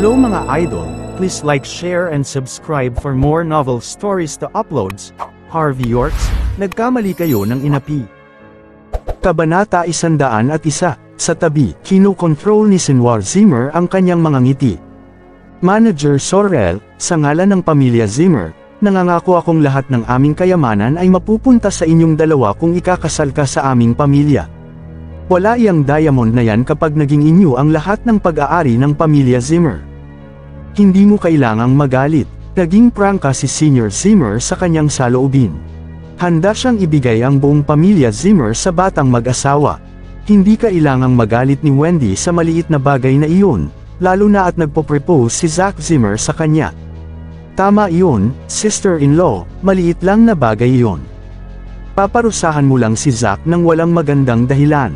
Hello mga idol, please like, share and subscribe for more novel stories to uploads. Harvey Yorks, nagkamali kayo ng inapi. Kabanata 101. Sa tabi, kinokontrol ni Senor Zimmer ang kanyang mga ngiti. Manager Sorrel, sa ngalan ng pamilya Zimmer, nangangako akong lahat ng aming kayamanan ay mapupunta sa inyong dalawa kung ikakasal ka sa aming pamilya. Wala iyang diamond na yan kapag naging inyo ang lahat ng pag-aari ng pamilya Zimmer. Hindi mo kailangang magalit, naging prangka si Senior Zimmer sa kanyang saloobin. Handa siyang ibigay ang buong pamilya Zimmer sa batang mag-asawa. Hindi kailangang magalit ni Wendy sa maliit na bagay na iyon, lalo na at nagpo-propose si Zack Zimmer sa kanya. Tama iyon, sister-in-law, maliit lang na bagay iyon. Paparusahan mo lang si Zack ng walang magandang dahilan.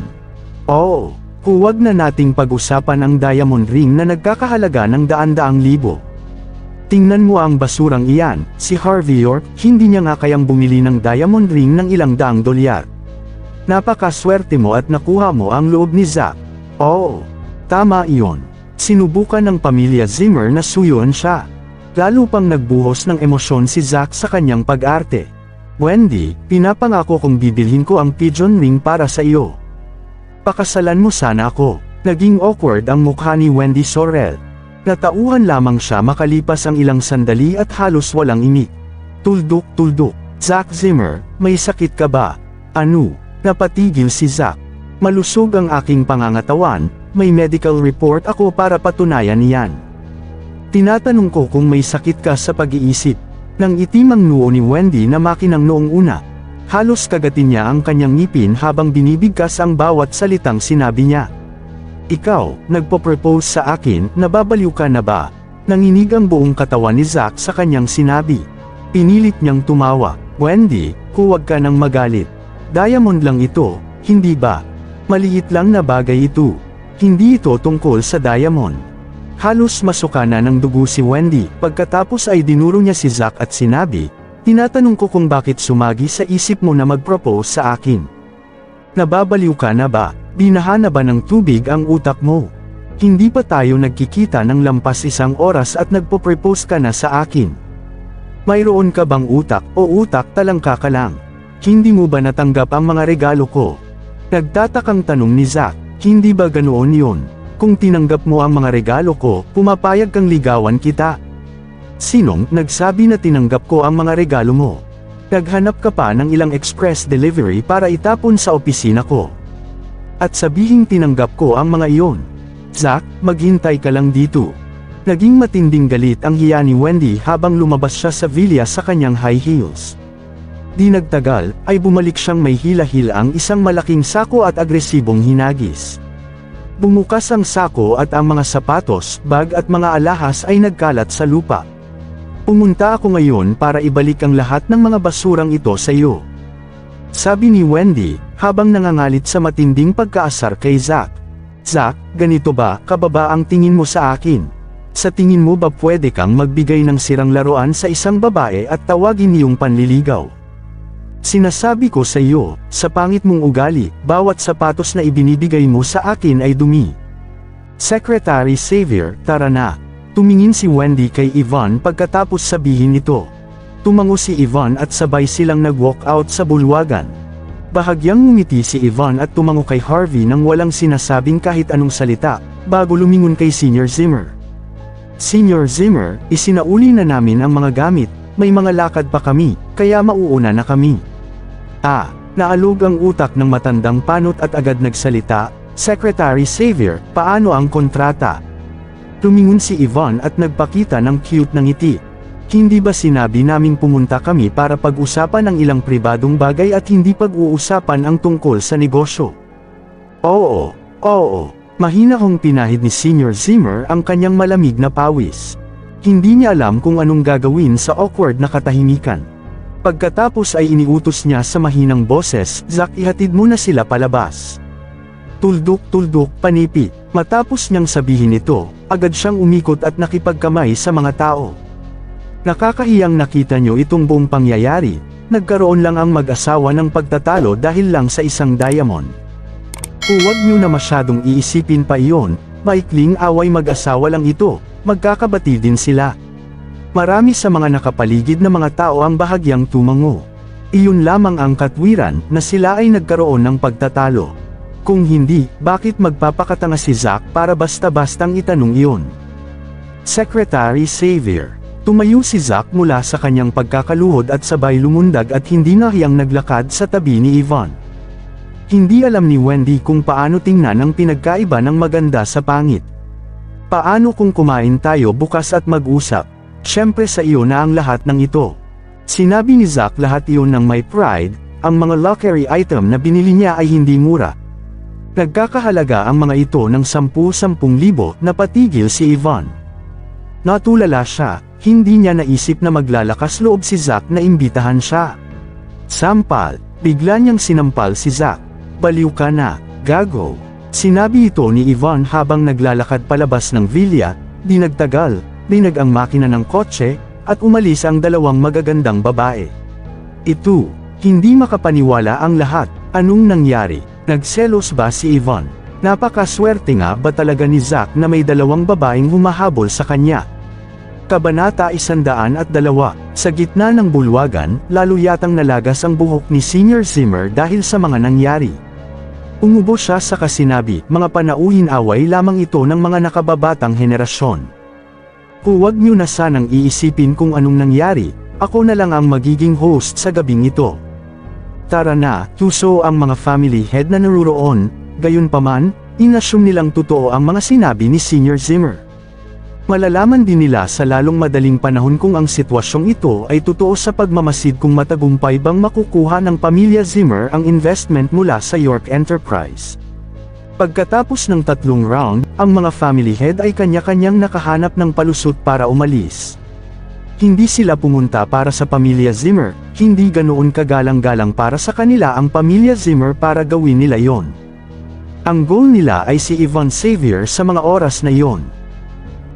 Oo, huwag na nating pag-usapan ang diamond ring na nagkakahalaga ng daan-daang libo. Tingnan mo ang basurang iyan, si Harvey York, hindi niya nga kayang bumili ng diamond ring ng ilang daang dolyar. Napakaswerte mo at nakuha mo ang loob ni Zack. Oo, tama iyon. Sinubukan ng pamilya Zimmer na suyuan siya. Lalo pang nagbuhos ng emosyon si Zack sa kanyang pag-arte. Wendy, pinapangako kong bibilhin ko ang pigeon ring para sa iyo. Pakasalan mo sana ako. Naging awkward ang mukha ni Wendy Sorrel. Natauhan lamang siya makalipas ang ilang sandali at halos walang imik. Tuldok. Zack Zimmer, may sakit ka ba? Ano? Napatigil si Zack. Malusog ang aking pangangatawan, may medical report ako para patunayan iyan. Tinatanong ko kung may sakit ka sa pag-iisip. Nang itim ang noo ni Wendy na makinang noong una. Halos kagatin niya ang kanyang ngipin habang binibigkas ang bawat salitang sinabi niya. Ikaw, nagpo-propose sa akin, nababaliw ka na ba? Nanginig ang buong katawan ni Zack sa kanyang sinabi. Pinilit niyang tumawa. Wendy, huwag ka nang magalit. Diamond lang ito, hindi ba? Maliit lang na bagay ito. Hindi ito tungkol sa diamond. Halos masuka na ng dugo si Wendy, pagkatapos ay dinuro niya si Zack at sinabi, tinatanong ko kung bakit sumagi sa isip mo na mag-propose sa akin. Nababaliw ka na ba? Binaha na ba ng tubig ang utak mo? Hindi pa tayo nagkikita ng lampas 1 oras at nagpo-propose ka na sa akin. Mayroon ka bang utak o utak talangka ka lang? Hindi mo ba natanggap ang mga regalo ko? Nagtatakang tanong ni Zack, hindi ba ganoon yun? Kung tinanggap mo ang mga regalo ko, pumapayag kang ligawan kita. Sinong nagsabi na tinanggap ko ang mga regalo mo? Naghanap ka pa ng ilang express delivery para itapon sa opisina ko. At sabihing tinanggap ko ang mga iyon. Zack, maghintay ka lang dito. Naging matinding galit ang hiya ni Wendy habang lumabas siya sa villa sa kanyang high heels. Di nagtagal, ay bumalik siyang may hila-hila ang isang malaking sako at agresibong hinagis. Bumukas ang sako at ang mga sapatos, bag at mga alahas ay nagkalat sa lupa. Pumunta ako ngayon para ibalik ang lahat ng mga basurang ito sa iyo. Sabi ni Wendy, habang nangangalit sa matinding pagkaasar kay Zack. Zack, ganito ba, kababa ang tingin mo sa akin? Sa tingin mo ba pwede kang magbigay ng sirang laruan sa isang babae at tawagin niyong panliligaw? Sinasabi ko sa iyo, sa pangit mong ugali, bawat sapatos na ibinibigay mo sa akin ay dumi. Secretary Xavier, tara na. Tumingin si Wendy kay Yvonne pagkatapos sabihin ito. Tumango si Yvonne at sabay silang nag-walk out sa bulwagan. Bahagyang ngumiti si Yvonne at tumango kay Harvey nang walang sinasabing kahit anong salita, bago lumingon kay Senior Zimmer. Senior Zimmer, isinauli na namin ang mga gamit, may mga lakad pa kami, kaya mauuna na kami. Naalog ang utak ng matandang panot at agad nagsalita, Secretary Xavier, paano ang kontrata? Tumingon si Yvonne at nagpakita ng cute na ngiti. Hindi ba sinabi naming pumunta kami para pag-usapan ang ilang pribadong bagay at hindi pag-uusapan ang tungkol sa negosyo? Oo. Mahina hong pinahid ni Senior Zimmer ang kanyang malamig na pawis. Hindi niya alam kung anong gagawin sa awkward na katahimikan. Pagkatapos ay iniutos niya sa mahinang boses, Zack, ihatid mo na sila palabas. Tuldok, panipit. Matapos niyang sabihin ito, agad siyang umikot at nakipagkamay sa mga tao. Nakakahiyang nakita niyo itong buong pangyayari, nagkaroon lang ang mag-asawa ng pagtatalo dahil lang sa isang diamond. Huwag niyo na masyadong iisipin pa iyon, maikling away mag-asawa lang ito, magkakabati din sila. Marami sa mga nakapaligid na mga tao ang bahagyang tumango. Iyon lamang ang katwiran na sila ay nagkaroon ng pagtatalo. Kung hindi, bakit magpapakatanga si Zack para basta-bastang itanong iyon? Secretary Xavier. Tumayo si Zack mula sa kanyang pagkakaluhod at sabay lumundag at hindi nahiyang naglakad sa tabi ni Yvonne. Hindi alam ni Wendy kung paano tingnan ang pinagkaiba ng maganda sa pangit. Paano kung kumain tayo bukas at mag-usap? Siyempre sa iyo na ang lahat ng ito. Sinabi ni Zack lahat iyon ng may pride, ang mga luxury item na binili niya ay hindi mura. Nagkakahalaga ang mga ito ng 10,000 na patigil si Yvonne. Natulala siya, hindi niya naisip na maglalakas loob si Zack na imbitahan siya. Sampal, bigla niyang sinampal si Zack. Baliw ka na, gago. Sinabi ito ni Yvonne habang naglalakad palabas ng villa. Di nagtagal, dinag ang makina ng kotse, at umalis ang dalawang magagandang babae. Ito, hindi makapaniwala ang lahat. Anong nangyari? Nagselos ba si Yvonne? Napakaswerte nga ba talaga ni Zack na may dalawang babaeng humahabol sa kanya? Kabanata 102. Sa gitna ng bulwagan, lalo yatang nalagas ang buhok ni Senior Zimmer dahil sa mga nangyari. Umubo siya sa kasinabi, mga panauhin away lamang ito ng mga nakababatang henerasyon. Huwag niyo na sanang iisipin kung anong nangyari, ako na lang ang magiging host sa gabing ito. Tara na, tuso ang mga family head na naruroon, gayunpaman, inassume nilang totoo ang mga sinabi ni Senior Zimmer. Malalaman din nila sa lalong madaling panahon kung ang sitwasyong ito ay totoo sa pagmamasid kung matagumpay bang makukuha ng pamilya Zimmer ang investment mula sa York Enterprise. Pagkatapos ng 3 round, ang mga family head ay kanya-kanyang nakahanap ng palusot para umalis. Hindi sila pumunta para sa pamilya Zimmer, hindi ganoon kagalang-galang para sa kanila ang pamilya Zimmer para gawin nila yon. Ang goal nila ay si Yvonne Xavier sa mga oras na yon.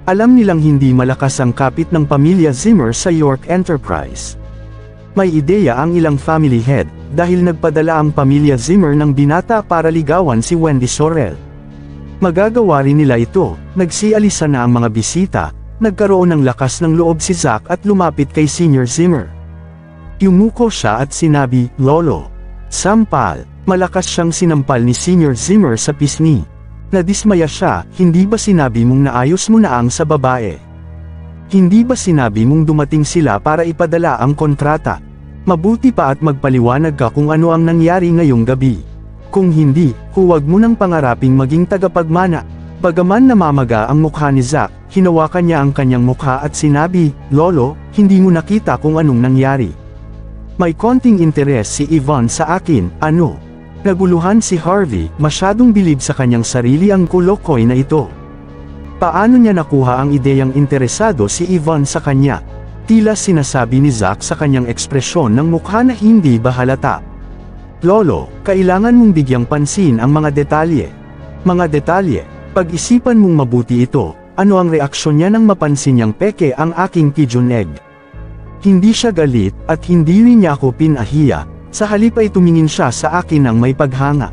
Alam nilang hindi malakas ang kapit ng pamilya Zimmer sa York Enterprise. May ideya ang ilang family head, dahil nagpadala ang pamilya Zimmer ng binata para ligawan si Wendy Sorrell. Magagawa rin nila ito, nagsialisa na ang mga bisita, nagkaroon ng lakas ng loob si Zack at lumapit kay Senior Zimmer. Yumuko siya at sinabi, "Lolo." Sampal, malakas siyang sinampal ni Senior Zimmer sa pisngi. Nadismaya siya, hindi ba sinabi mong naayos mo na ang sa babae? Hindi ba sinabi mong dumating sila para ipadala ang kontrata? Mabuti pa at magpaliwanag ka kung ano ang nangyari ngayong gabi. Kung hindi, huwag mo nang pangaraping maging tagapagmana. Bagaman namamaga ang mukha ni Zack, hinawakan niya ang kanyang mukha at sinabi, "Lolo, hindi mo nakita kung anong nangyari." May konting interes si Yvonne sa akin, ano? Naguluhan si Harvey, masyadong bilib sa kanyang sarili ang kulokoy na ito. Paano niya nakuha ang ideyang interesado si Yvonne sa kanya? Tila sinasabi ni Zack sa kanyang ekspresyon ng mukha na hindi ba halata. "Lolo, kailangan mong bigyang pansin ang mga detalye." Mga detalye, pag-isipan mong mabuti ito, ano ang reaksyon niya nang mapansin niyang peke ang aking pigeon egg? Hindi siya galit, at hindi rin niya ako pinahiya, sa halip ay tumingin siya sa akin ng may paghanga.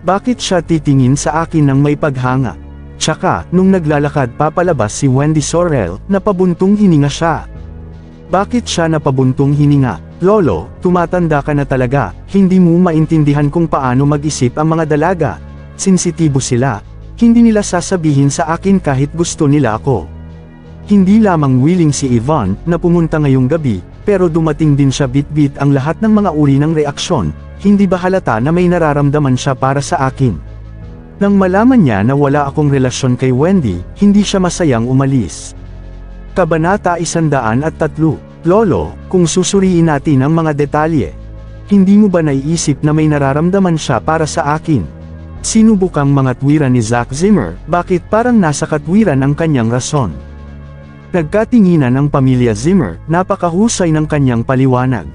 Bakit siya titingin sa akin ng may paghanga? Tsaka, nung naglalakad papalabas si Wendy Sorrell, napabuntong hininga siya. Bakit siya napabuntong hininga? "Lolo, tumatanda ka na talaga, hindi mo maintindihan kung paano mag-isip ang mga dalaga. Sensitibo sila, hindi nila sasabihin sa akin kahit gusto nila ako." Hindi lamang willing si Yvonne na pumunta ngayong gabi, pero dumating din siya bit-bit ang lahat ng mga uri ng reaksyon, hindi ba halata na may nararamdaman siya para sa akin? Nang malaman niya na wala akong relasyon kay Wendy, hindi siya masayang umalis. Kabanata 103. Lolo, kung susuriin natin ang mga detalye, hindi mo ba naiisip na may nararamdaman siya para sa akin? Sinubukang mga tuwiran ni Zack Zimmer, bakit parang nasa katwiran ang kanyang rason? Nagkatinginan ang pamilya Zimmer, napakahusay ng kanyang paliwanag.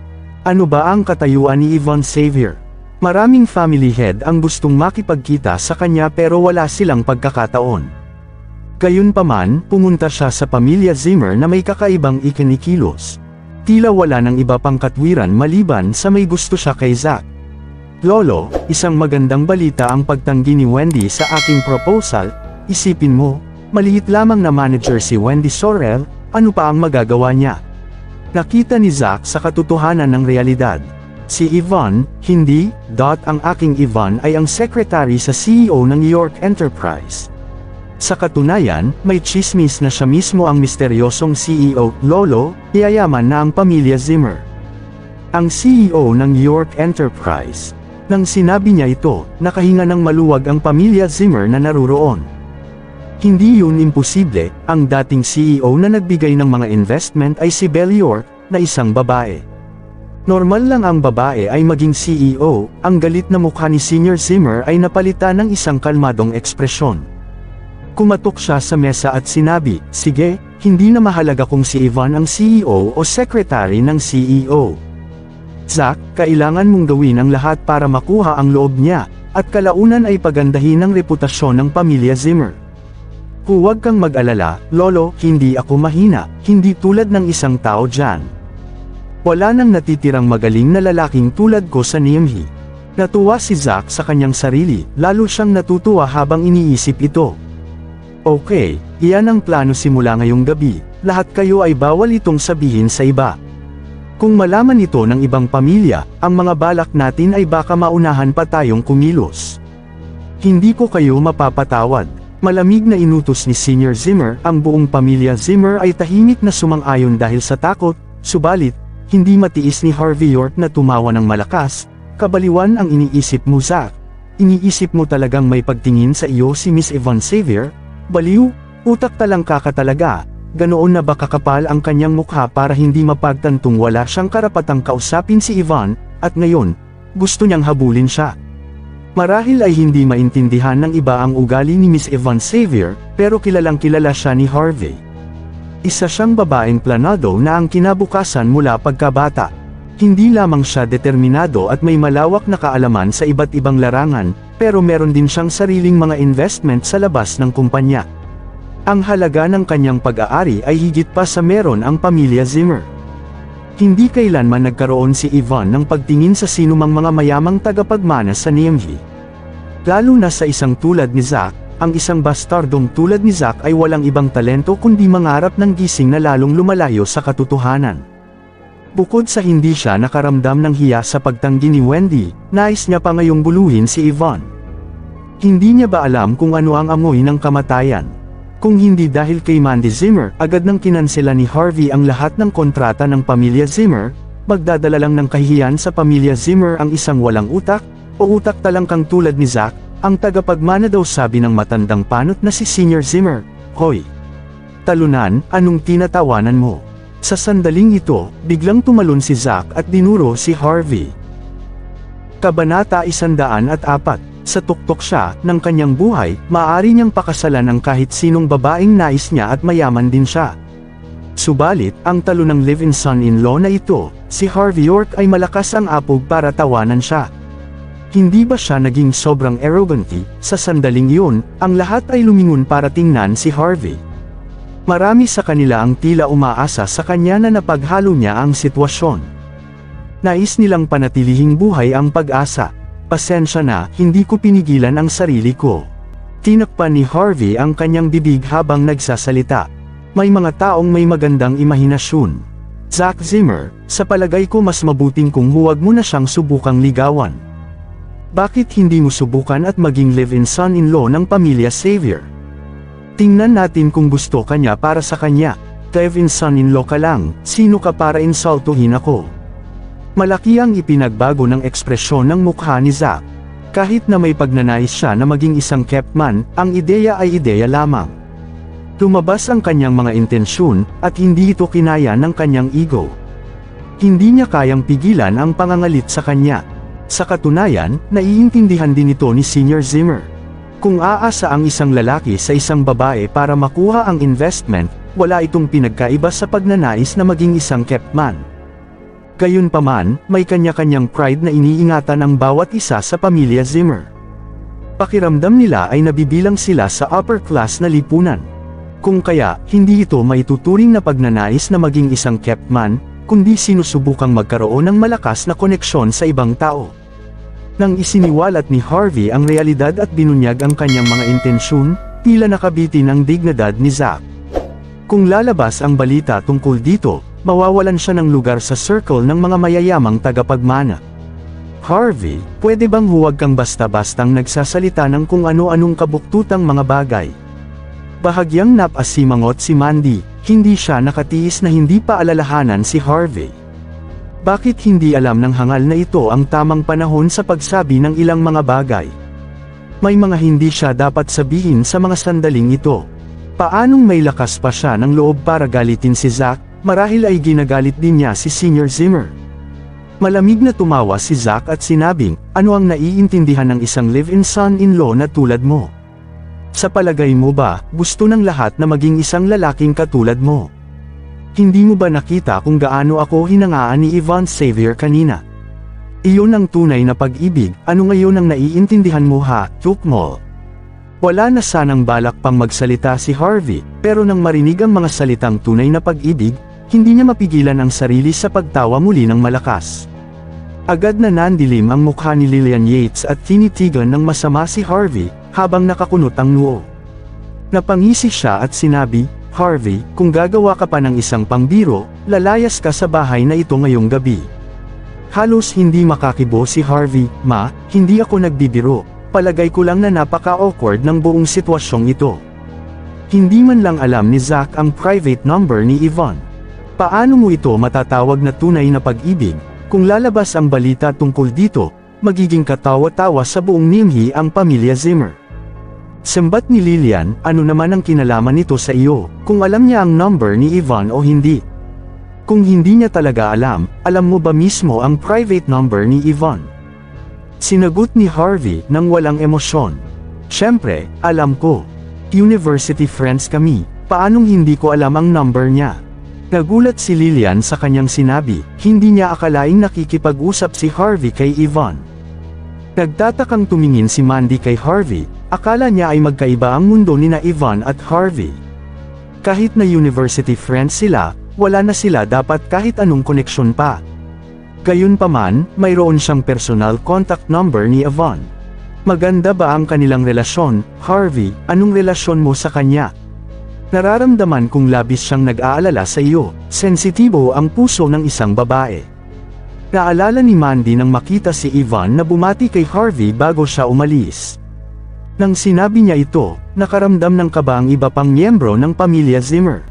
Ano ba ang katayuan ni Yvonne Xavier? Maraming family head ang gustong makipagkita sa kanya pero wala silang pagkakataon. Gayunpaman, pumunta siya sa pamilya Zimmer na may kakaibang ikinikilos. Tila wala ng iba pang katwiran maliban sa may gusto siya kay Zack. "Lolo, isang magandang balita ang pagtanggi ni Wendy sa aking proposal. Isipin mo, Maliit lamang na manager si Wendy Sorrell, ano pa ang magagawa niya? Nakita ni Zack sa katotohanan ng realidad. Si Yvonne, hindi, ang aking Yvonne ay ang secretary sa CEO ng New York Enterprise. Sa katunayan, may chismis na siya mismo ang misteryosong CEO, lolo, yayaman na ang pamilya Zimmer. Ang CEO ng New York Enterprise. Nang sinabi niya ito, nakahinga ng maluwag ang pamilya Zimmer na naruroon. Hindi yun imposible, ang dating CEO na nagbigay ng mga investment ay si Belle York, na isang babae. Normal lang ang babae ay maging CEO, ang galit na mukha ni Senior Zimmer ay napalitan ng isang kalmadong ekspresyon. Kumatok siya sa mesa at sinabi, sige, hindi na mahalaga kung si Yvonne ang CEO o secretary ng CEO. Zack, kailangan mong gawin ang lahat para makuha ang loob niya, at kalaunan ay pagandahin ang reputasyon ng pamilya Zimmer. Huwag kang mag-alala, lolo, hindi ako mahina, hindi tulad ng isang tao dyan. Wala nang natitirang magaling na lalaking tulad ko sa Nimhi. Natuwa si Zack sa kanyang sarili, lalo siyang natutuwa habang iniisip ito. Okay, iyan ang plano simula ngayong gabi, lahat kayo ay bawal itong sabihin sa iba. Kung malaman ito ng ibang pamilya, ang mga balak natin ay baka maunahan pa tayong kumilos. Hindi ko kayo mapapatawad. Malamig na inutos ni Senior Zimmer, ang buong pamilya Zimmer ay tahimik na sumang-ayon dahil sa takot, subalit, hindi matiis ni Harvey York na tumawa ng malakas. Kabaliwan ang iniisip mo, Zack. Iniisip mo talagang may pagtingin sa iyo si Miss Yvonne Xavier? Baliw, utak talangka ka talaga. Ganoon na ba kakapal ang kanyang mukha para hindi mapagtantong wala siyang karapatang kausapin si Yvonne, at ngayon, gusto niyang habulin siya. Marahil ay hindi maintindihan ng iba ang ugali ni Miss Yvonne Xavier, pero kilalang kilala siya ni Harvey. Isa siyang babaeng planado na ang kinabukasan mula pagkabata. Hindi lamang siya determinado at may malawak na kaalaman sa iba't ibang larangan, pero meron din siyang sariling mga investment sa labas ng kumpanya. Ang halaga ng kanyang pag-aari ay higit pa sa meron ang pamilya Zimmer. Hindi kailanman nagkaroon si Yvonne ng pagtingin sa sinumang mga mayamang tagapagmana sa Nimhi. Lalo na sa isang tulad ni Zack, ang isang bastardong tulad ni Zack ay walang ibang talento kundi mangarap ng gising na lalong lumalayo sa katotohanan. Bukod sa hindi siya nakaramdam ng hiya sa pagtanggi ni Wendy, nais niya pa ngayong buluhin si Yvonne. Hindi niya ba alam kung ano ang amoy ng kamatayan? Kung hindi dahil kay Mandy Zimmer, agad nang kinansela ni Harvey ang lahat ng kontrata ng pamilya Zimmer, magdadala lang ng kahihiyan sa pamilya Zimmer ang isang walang utak, o utak talangkang tulad ni Zack, ang tagapagmana daw sabi ng matandang panot na si Senior Zimmer. Hoy! Talunan, anong tinatawanan mo? Sa sandaling ito, biglang tumalon si Zack at dinuro si Harvey. Kabanata 104. Sa tuktok siya, ng kanyang buhay, maaari niyang pakasalan ang kahit sinong babaeng nais niya at mayaman din siya. Subalit, ang talo ng live-in son-in-law na ito, si Harvey York ay malakas ang apog para tawanan siya. Hindi ba siya naging sobrang arroganty? Sa sandaling yun, ang lahat ay lumingon para tingnan si Harvey. Marami sa kanila ang tila umaasa sa kanya na napaghalo niya ang sitwasyon. Nais nilang panatilihing buhay ang pag-asa. Pasensya na, hindi ko pinigilan ang sarili ko. Tinakpan ni Harvey ang kanyang bibig habang nagsasalita. May mga taong may magandang imahinasyon. Zack Zimmer, sa palagay ko mas mabuting kung huwag mo na siyang subukang ligawan. Bakit hindi mo subukan at maging live-in son-in-law ng pamilya Xavier? Tingnan natin kung gusto ka niya para sa kanya. Live-in son-in-law ka lang, sino ka para insultuhin ako? Malaki ang ipinagbago ng ekspresyon ng mukha ni Zack. Kahit na may pagnanais siya na maging isang kept man, ang ideya ay ideya lamang. Lumabas ang kanyang mga intensyon, at hindi ito kinaya ng kanyang ego. Hindi niya kayang pigilan ang pangangalit sa kanya. Sa katunayan, naiintindihan din ito ni Senior Zimmer. Kung aasa ang isang lalaki sa isang babae para makuha ang investment, wala itong pinagkaiba sa pagnanais na maging isang kept man. Gayunpaman, may kanya-kanyang pride na iniingatan ang bawat isa sa pamilya Zimmer. Pakiramdam nila ay nabibilang sila sa upper class na lipunan. Kung kaya, hindi ito maituturing na pagnanais na maging isang kept man, kundi sinusubukang magkaroon ng malakas na koneksyon sa ibang tao. Nang isiniwalat ni Harvey ang realidad at binunyag ang kanyang mga intensyon, Tila nakabitin ang dignidad ni Zack. Kung lalabas ang balita tungkol dito, mawawalan siya ng lugar sa circle ng mga mayayamang tagapagmana. Harvey, pwede bang huwag kang basta-bastang nagsasalita ng kung ano-anong kabuktutang mga bagay? Bahagyang napasimangot si Mandy, hindi siya nakatiis na hindi pa alalahanan si Harvey. Bakit hindi alam ng hangal na ito ang tamang panahon sa pagsabi ng ilang mga bagay? May mga hindi siya dapat sabihin sa mga sandaling ito. Paanong may lakas pa siya ng loob para galitin si Zack, marahil ay ginagalit din niya si Senior Zimmer. Malamig na tumawa si Zack at sinabing, ano ang naiintindihan ng isang live-in son-in-law na tulad mo? Sa palagay mo ba, gusto ng lahat na maging isang lalaking katulad mo? Hindi mo ba nakita kung gaano ako hinangaan ni Yvonne Xavier kanina? Iyon ang tunay na pag-ibig, ano ngayon ang naiintindihan mo ha, Tukmol? Wala na sanang balak pang magsalita si Harvey, pero nang marinig ang mga salitang tunay na pag-ibig, hindi niya mapigilan ang sarili sa pagtawa muli ng malakas. Agad na nandilim ang mukha ni Lillian Yates at tinitigan ng masama si Harvey, habang nakakunot ang noo. Napangisi siya at sinabi, Harvey, kung gagawa ka pa ng isang pangbiro, lalayas ka sa bahay na ito ngayong gabi. Halos hindi makakibo si Harvey, Ma, hindi ako nagbibiro, palagay ko lang na napaka-awkward ng buong sitwasyong ito. Hindi man lang alam ni Zack ang private number ni Yvonne. Paano mo ito matatawag na tunay na pag-ibig? Kung lalabas ang balita tungkol dito, magiging katawa-tawa sa buong Nimhi ang pamilya Zimmer. Sambat ni Lillian, ano naman ang kinalaman nito sa iyo, kung alam niya ang number ni Yvonne o hindi? Kung hindi niya talaga alam mo ba mismo ang private number ni Yvonne? Sinagot ni Harvey nang walang emosyon. Siyempre, alam ko. University friends kami, paanong hindi ko alam ang number niya? Nagulat si Lillian sa kanyang sinabi, hindi niya akalaing nakikipag-usap si Harvey kay Yvonne. Nagtatakang tumingin si Mandy kay Harvey, akala niya ay magkaiba ang mundo nina Yvonne at Harvey. Kahit na university friends sila, wala na sila dapat kahit anong koneksyon pa. Gayunpaman, mayroon siyang personal contact number ni Yvonne. Maganda ba ang kanilang relasyon, Harvey, anong relasyon mo sa kanya? Nararamdaman kong labis siyang nag-aalala sa iyo, sensitibo ang puso ng isang babae. Naalala ni Mandy nang makita si Yvonne na bumati kay Harvey bago siya umalis. Nang sinabi niya ito, nakaramdam ng kaba ang iba pang miyembro ng pamilya Zimmer.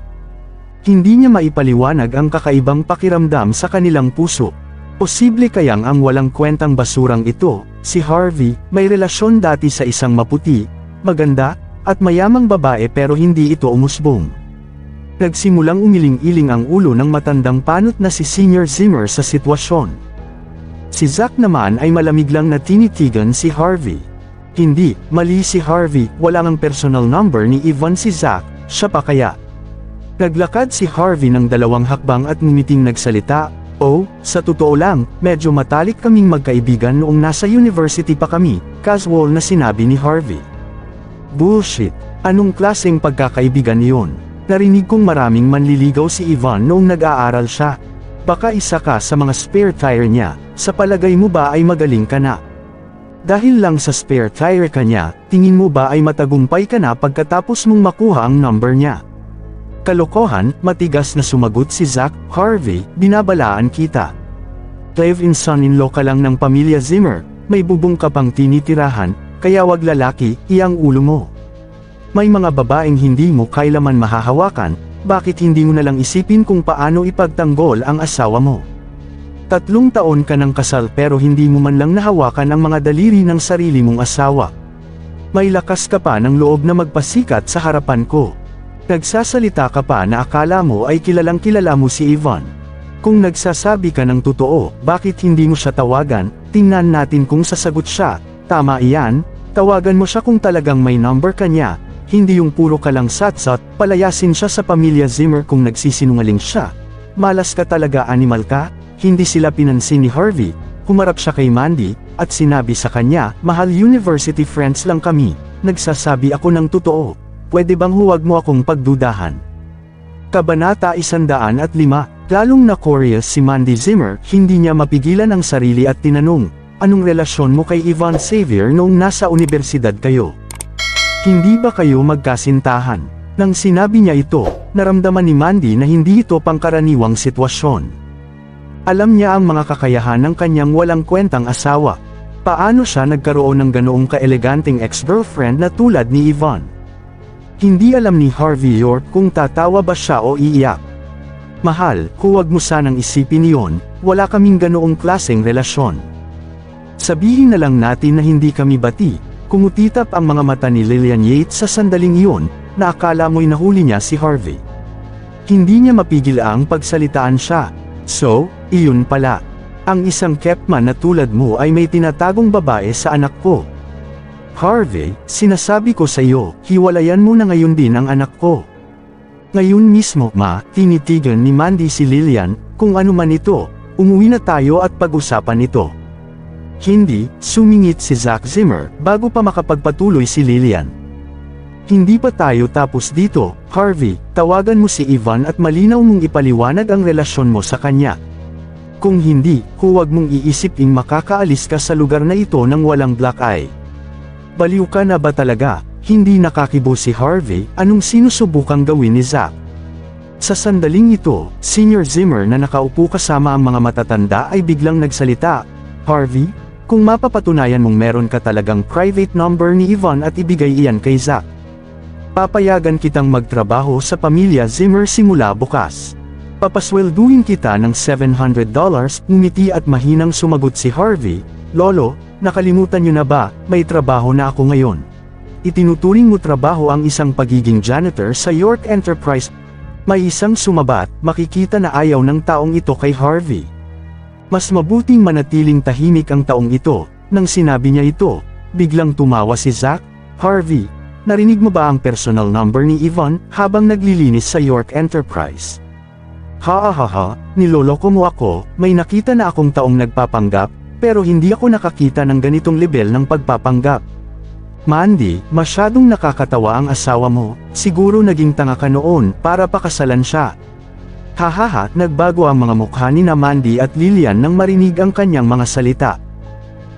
Hindi niya maipaliwanag ang kakaibang pakiramdam sa kanilang puso. Posible kayang ang walang kwentang basurang ito, si Harvey, may relasyon dati sa isang maputi, maganda, at mayamang babae pero hindi ito umusbong. Nagsimulang umiling-iling ang ulo ng matandang panot na si Senior Zimmer sa sitwasyon. Si Zack naman ay malamig lang na tinitigan si Harvey. Hindi, mali si Harvey, wala ngang personal number ni Yvonne si Zack, siya pa kaya. Naglakad si Harvey ng 2 hakbang at ngumiting nagsalita, oh, sa totoo lang, medyo matalik kaming magkaibigan noong nasa university pa kami, casual na sinabi ni Harvey. Bullshit, anong klaseng pagkakaibigan iyon? Narinig kong maraming manliligaw si Yvonne noong nag-aaral siya. Baka isa ka sa mga spare tire niya, sa palagay mo ba ay magaling ka na? Dahil lang sa spare tire ka niya, tingin mo ba ay matagumpay ka na pagkatapos mong makuha ang number niya? Kalokohan, matigas na sumagot si Zack, Harvey, binabalaan kita. Live-in son-in-law ka lang ng pamilya Zimmer, may bubong ka pang tinitirahan, kaya wag lalaki, iyang ulo mo. May mga babaeng hindi mo kailaman mahahawakan, bakit hindi mo nalang isipin kung paano ipagtanggol ang asawa mo? 3 taon ka ng kasal pero hindi mo man lang nahawakan ang mga daliri ng sarili mong asawa. May lakas ka pa ng loob na magpasikat sa harapan ko. Nagsasalita ka pa na akala mo ay kilalang-kilala mo si Yvonne. Kung nagsasabi ka ng totoo, bakit hindi mo siya tawagan? Tingnan natin kung sasagot siya. Tama iyan, tawagan mo siya kung talagang may number ka niya, hindi yung puro ka lang satsat, palayasin siya sa pamilya Zimmer kung nagsisinungaling siya. Malas ka talaga, animal ka? Hindi sila pinansin ni Harvey, humarap siya kay Mandy, at sinabi sa kanya, mahal university friends lang kami, nagsasabi ako ng totoo, pwede bang huwag mo akong pagdudahan? Kabanata 105, lalong na-curious si Mandy Zimmer, hindi niya mapigilan ang sarili at tinanong, anong relasyon mo kay Yvonne Xavier noong nasa universidad kayo? Hindi ba kayo magkasintahan? Nang sinabi niya ito, naramdaman ni Mandy na hindi ito pangkaraniwang sitwasyon. Alam niya ang mga kakayahan ng kanyang walang kwentang asawa. Paano siya nagkaroon ng ganoong kaeleganteng ex-girlfriend na tulad ni Yvonne? Hindi alam ni Harvey York kung tatawa ba siya o iiyak. Mahal, huwag mo sanang isipin iyon, wala kaming ganoong klaseng relasyon. Sabihin na lang natin na hindi kami bati. Kumutitap ang mga mata ni Lillian Yates sa sandaling iyon, na akala mo'y nahuli niya si Harvey. Hindi niya mapigil ang pagsalitaan siya. So, iyon pala. Ang isang Kepman na tulad mo ay may tinatagong babae sa anak ko. Harvey, sinasabi ko sa iyo, hiwalayan mo na ngayon din ang anak ko. Ngayon mismo, ma, tinitigan ni Mandy si Lillian, kung ano man ito, umuwi na tayo at pag-usapan ito. Hindi, sumingit si Zack Zimmer, bago pa makapagpatuloy si Lillian. Hindi pa tayo tapos dito, Harvey, tawagan mo si Yvonne at malinaw mong ipaliwanag ang relasyon mo sa kanya. Kung hindi, huwag mong iisiping makakaalis ka sa lugar na ito nang walang black eye. Baliw ka na ba talaga? Hindi nakakibo si Harvey, anong sinusubukang gawin ni Zack? Sa sandaling ito, Senior Zimmer na nakaupo kasama ang mga matatanda ay biglang nagsalita, Harvey, kung mapapatunayan mong meron ka talagang private number ni Yvonne at ibigay iyan kay Zack, papayagan kitang magtrabaho sa pamilya Zimmer simula bukas. Papaswelduhin kita ng $700, ngumiti at mahinang sumagot si Harvey, Lolo, nakalimutan niyo na ba, may trabaho na ako ngayon. Itinuturing mo trabaho ang isang pagiging janitor sa York Enterprise. May isang sumabat, makikita na ayaw ng taong ito kay Harvey. Mas mabuting manatiling tahimik ang taong ito. Nang sinabi niya ito, biglang tumawa si Zack. Harvey, narinig mo ba ang personal number ni Yvonne habang naglilinis sa York Enterprise? Ha, niloloko mo ako, may nakita na akong taong nagpapanggap, pero hindi ako nakakita ng ganitong level ng pagpapanggap. Mandy, masyadong nakakatawa ang asawa mo, siguro naging tanga ka noon para pakasalan siya. Hahaha, nagbago ang mga mukha ni na Mandy at Lillian nang marinig ang kanyang mga salita.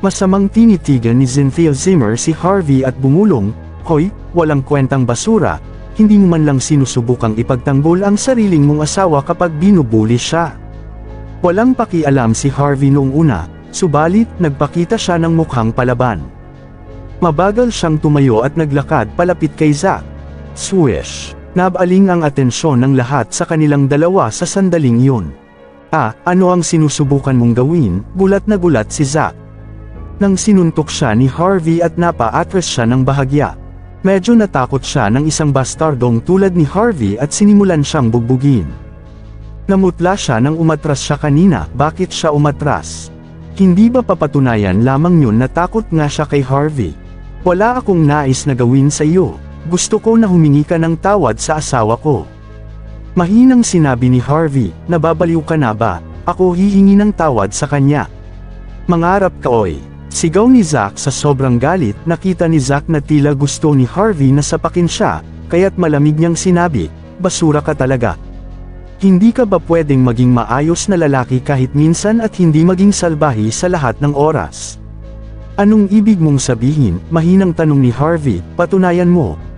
Masamang tinitigan ni Cynthia Zimmer si Harvey at bumulong, Hoy, walang kwentang basura, hindi mo man lang sinusubukang ipagtanggol ang sariling mong asawa kapag binubuli siya. Walang pakialam si Harvey noong una, subalit nagpakita siya ng mukhang palaban. Mabagal siyang tumayo at naglakad palapit kay Zack. Swish! Nabaling ang atensyon ng lahat sa kanilang dalawa sa sandaling yun. Ano ang sinusubukan mong gawin? Gulat na gulat si Zack. Nang sinuntok siya ni Harvey at napa-atras siya ng bahagya. Medyo natakot siya ng isang bastardong tulad ni Harvey at sinimulan siyang bugbugin. Namutla siya nang umatras siya kanina. Bakit siya umatras? Hindi ba papatunayan lamang yun na takot nga siya kay Harvey? Wala akong nais na gawin sa iyo. Gusto ko na humingi ka ng tawad sa asawa ko. Mahinang sinabi ni Harvey, nababaliw ka na ba? Ako hihingi ng tawad sa kanya. Mangarap ka oy. Sigaw ni Zack sa sobrang galit. Nakita ni Zack na tila gusto ni Harvey na sapakin siya, kaya't malamig niyang sinabi, basura ka talaga. Hindi ka ba pwedeng maging maayos na lalaki kahit minsan at hindi maging salbahi sa lahat ng oras? Anong ibig mong sabihin? Mahinang tanong ni Harvey.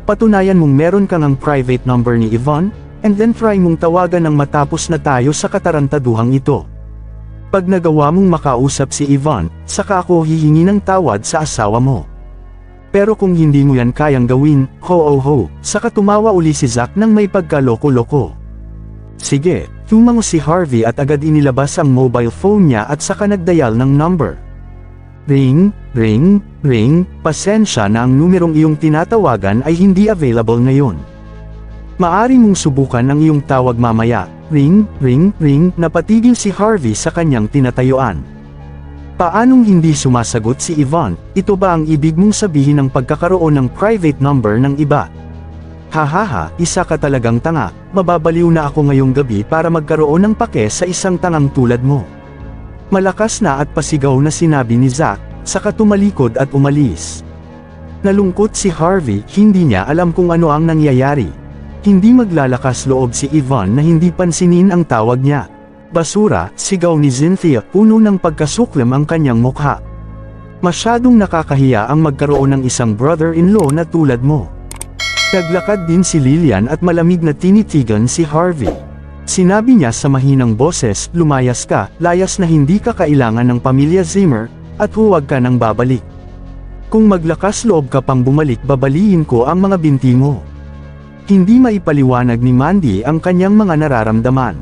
Patunayan mong meron kang ang private number ni Yvonne, and then try mong tawagan ng matapos na tayo sa katarantaduhang ito. Pag nagawa mong makausap si Yvonne, saka ako hihingi ng tawad sa asawa mo. Pero kung hindi mo yan kayang gawin, saka tumawa uli si Zack nang may pagkaloko-loko. Sige, tumango si Harvey at agad inilabas ang mobile phone niya at saka nagdial ng number. Ring, ring, ring, pasensya na ang numerong iyong tinatawagan ay hindi available ngayon. Maari mong subukan ang iyong tawag mamaya. Ring, ring, ring, napatigil si Harvey sa kanyang tinatayuan. Paanong hindi sumasagot si Yvonne? Ito ba ang ibig mong sabihin ng pagkakaroon ng private number ng iba? Hahaha, isa ka talagang tanga, mababaliw na ako ngayong gabi para magkaroon ng pake sa isang tangang tulad mo. Malakas na at pasigaw na sinabi ni Zack, saka tumalikod at umalis. Nalungkot si Harvey, hindi niya alam kung ano ang nangyayari. Hindi maglalakas loob si Yvonne na hindi pansinin ang tawag niya. Basura, sigaw ni Cynthia, puno ng pagkasuklam ang kanyang mukha. Masyadong nakakahiya ang magkaroon ng isang brother-in-law na tulad mo. Naglakad din si Lillian at malamig na tinitigan si Harvey. Sinabi niya sa mahinang boses, lumayas ka, layas na hindi ka kailangan ng pamilya Zimmer, at huwag ka nang babalik. Kung maglakas loob ka pang bumalik babaliin ko ang mga binti mo. Hindi maipaliwanag ni Mandy ang kanyang mga nararamdaman.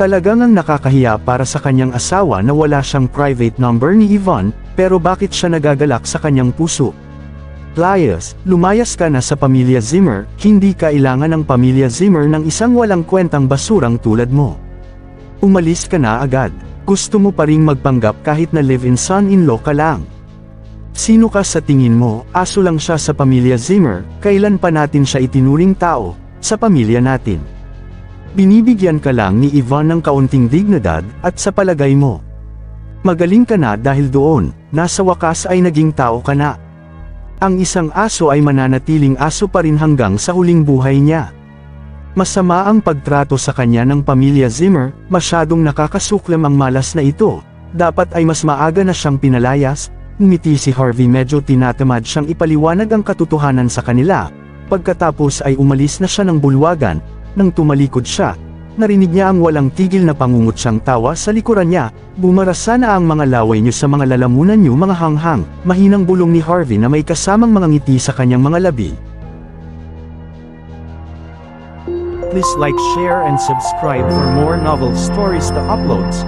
Talagang ang nakakahiya para sa kanyang asawa na wala siyang private number ni Yvonne, pero bakit siya nagagalak sa kanyang puso? Lumayas ka na sa pamilya Zimmer, hindi kailangan ng pamilya Zimmer ng isang walang kwentang basurang tulad mo. Umalis ka na agad. Gusto mo pa ring magpanggap kahit na live-in son-in-law ka lang. Sino ka sa tingin mo? Aso lang siya sa pamilya Zimmer, kailan pa natin siya itinuring tao, sa pamilya natin. Binibigyan ka lang ni Yvonne ng kaunting dignidad, at sa palagay mo, magaling ka na dahil doon, nasa wakas ay naging tao ka na. Ang isang aso ay mananatiling aso pa rin hanggang sa huling buhay niya. Masama ang pagtrato sa kanya ng pamilya Zimmer, masyadong nakakasuklam ang malas na ito, dapat ay mas maaga na siyang pinalayas. Ngumiti si Harvey, medyo tinatamad siyang ipaliwanag ang katotohanan sa kanila. Pagkatapos ay umalis na siya ng bulwagan. Nang tumalikod siya, narinig niya ang walang tigil na pangungutsang tawa sa likuran niya. Bumarasa na ang mga laway niyo sa mga lalamunan niyo mga hanghang. Mahinang bulong ni Harvey na may kasamang mga ngiti sa kanyang mga labi. Please like, share and subscribe for more novel stories to uploads.